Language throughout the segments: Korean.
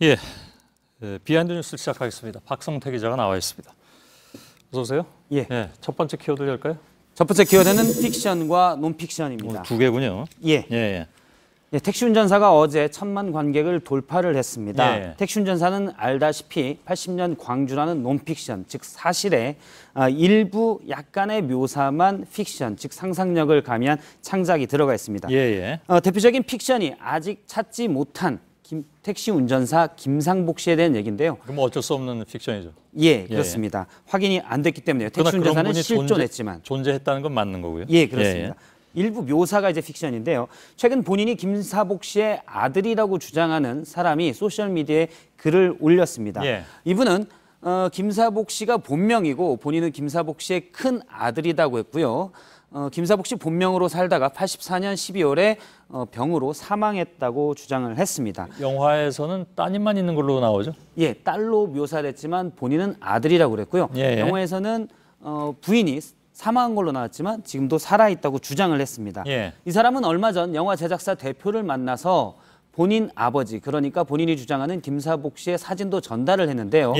예, 비하인드 뉴스를 시작하겠습니다. 박성태 기자가 나와 있습니다. 어서 오세요. 예. 첫 번째 키워드 할까요? 첫 번째 키워드는 픽션과 논픽션입니다. 두 개군요. 예, 택시 운전사가 어제 1,000만 관객을 돌파를 했습니다. 예. 택시 운전사는 알다시피 80년 광주라는 논픽션, 즉 사실의 일부 약간의 묘사만 픽션, 즉 상상력을 가미한 창작이 들어가 있습니다. 대표적인 픽션이 아직 찾지 못한 택시 운전사 김상복 씨에 대한 얘기인데요. 그럼 어쩔 수 없는 픽션이죠. 예, 그렇습니다. 확인이 안 됐기 때문에요. 택시 운전사는 실존했지만 존재했다는 건 맞는 거고요. 예, 그렇습니다. 일부 묘사가 이제 픽션인데요. 최근 본인이 김사복 씨의 아들이라고 주장하는 사람이 소셜 미디어에 글을 올렸습니다. 이분은 김사복 씨가 본명이고 본인은 김사복 씨의 큰 아들이라고 했고요. 김사복 씨 본명으로 살다가 84년 12월에 병으로 사망했다고 주장을 했습니다. 영화에서는 따님만 있는 걸로 나오죠? 예, 딸로 묘사를 했지만 본인은 아들이라고 그랬고요. 영화에서는 부인이 사망한 걸로 나왔지만 지금도 살아있다고 주장을 했습니다. 이 사람은 얼마 전 영화 제작사 대표를 만나서 본인 아버지, 그러니까 본인이 주장하는 김사복 씨의 사진도 전달을 했는데요.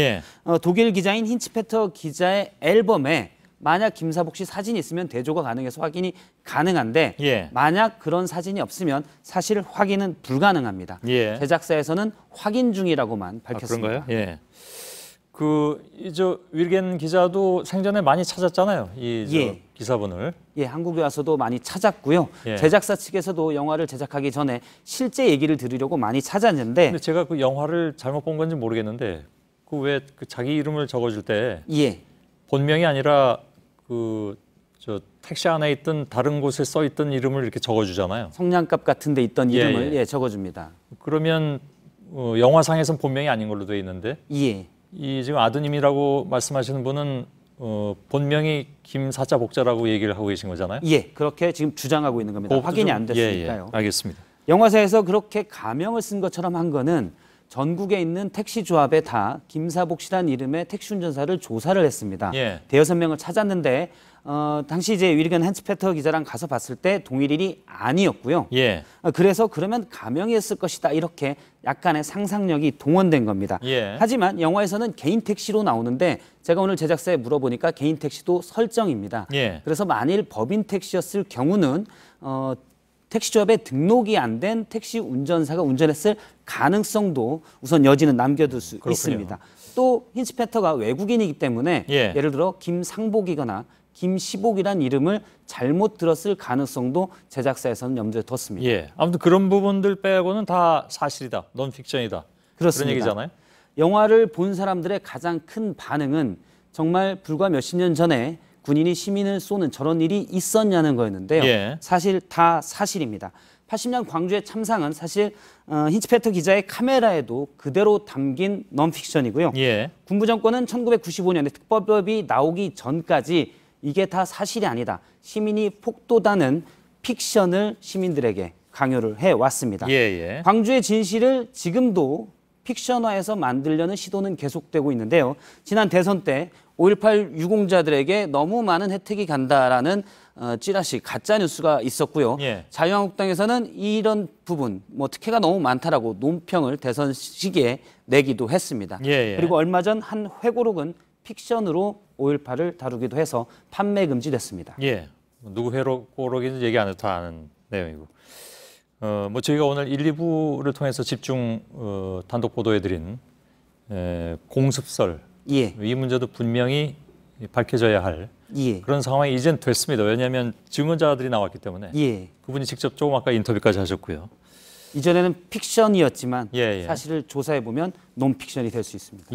독일 기자인 힌츠페터 기자의 앨범에 만약 김사복 씨 사진이 있으면 대조가 가능해서 확인이 가능한데 만약 그런 사진이 없으면 사실 확인은 불가능합니다. 제작사에서는 확인 중이라고만 밝혔습니다. 그런가요? 저 윌겐 기자도 생전에 많이 찾았잖아요. 기사본을. 한국에 와서도 많이 찾았고요. 제작사 측에서도 영화를 제작하기 전에 실제 얘기를 들으려고 많이 찾았는데. 근데 제가 그 영화를 잘못 본 건지 모르겠는데 그 왜 그 자기 이름을 적어줄 때 본명이 아니라 저 택시 안에 있던 다른 곳에 써 있던 이름을 이렇게 적어주잖아요. 성냥갑 같은 데 있던 이름을 적어줍니다. 그러면 영화상에서는 본명이 아닌 걸로 돼 있는데 이 지금 아드님이라고 말씀하시는 분은 본명이 김사자 복자라고 얘기를 하고 계신 거잖아요. 그렇게 지금 주장하고 있는 겁니다. 확인이 안 됐으니까요. 알겠습니다. 영화사에서 그렇게 가명을 쓴 것처럼 한 거는 전국에 있는 택시 조합에 다 김사복 씨라는 이름의 택시 운전사를 조사를 했습니다. 대여섯 명을 찾았는데 당시 이제 윌건 헨츠페터 기자랑 가서 봤을 때 동일인이 아니었고요. 그래서 그러면 가명이었을 것이다 이렇게 약간의 상상력이 동원된 겁니다. 하지만 영화에서는 개인 택시로 나오는데 제가 오늘 제작사에 물어보니까 개인 택시도 설정입니다. 그래서 만일 법인 택시였을 경우는 택시조합에 등록이 안 된 택시 운전사가 운전했을 가능성도 우선 여지는 남겨둘 수 있습니다. 또 힌츠페터가 외국인이기 때문에 예를 들어 김상복이거나 김시복이란 이름을 잘못 들었을 가능성도 제작사에서는 염두에 뒀습니다. 아무튼 그런 부분들 빼고는 다 사실이다, 논픽션이다. 그렇습니다. 그런 얘기잖아요. 영화를 본 사람들의 가장 큰 반응은 정말 불과 몇십 년 전에 군인이 시민을 쏘는 저런 일이 있었냐는 거였는데요. 사실 다 사실입니다. 80년 광주의 참상은 사실 힌츠페터 기자의 카메라에도 그대로 담긴 논픽션이고요. 군부 정권은 1995년에 특법법이 나오기 전까지 이게 다 사실이 아니다. 시민이 폭도다는 픽션을 시민들에게 강요를 해왔습니다. 광주의 진실을 지금도 픽션화해서 만들려는 시도는 계속되고 있는데요. 지난 대선 때 5.18 유공자들에게 너무 많은 혜택이 간다라는 찌라시 가짜 뉴스가 있었고요. 자유한국당에서는 이런 부분, 특혜가 너무 많다라고 논평을 대선 시기에 내기도 했습니다. 그리고 얼마 전 한 회고록은 픽션으로 5.18을 다루기도 해서 판매 금지됐습니다. 누구 회고록인지 얘기 안 해도 다 아는 내용이고. 저희가 오늘 1, 2부를 통해서 집중 단독 보도해드린 공습설 이 문제도 분명히 밝혀져야 할 그런 상황이 이젠 됐습니다. 왜냐하면 증언자들이 나왔기 때문에 그분이 직접 조금 아까 인터뷰까지 하셨고요. 이전에는 픽션이었지만 사실을 조사해보면 논픽션이 될 수 있습니다.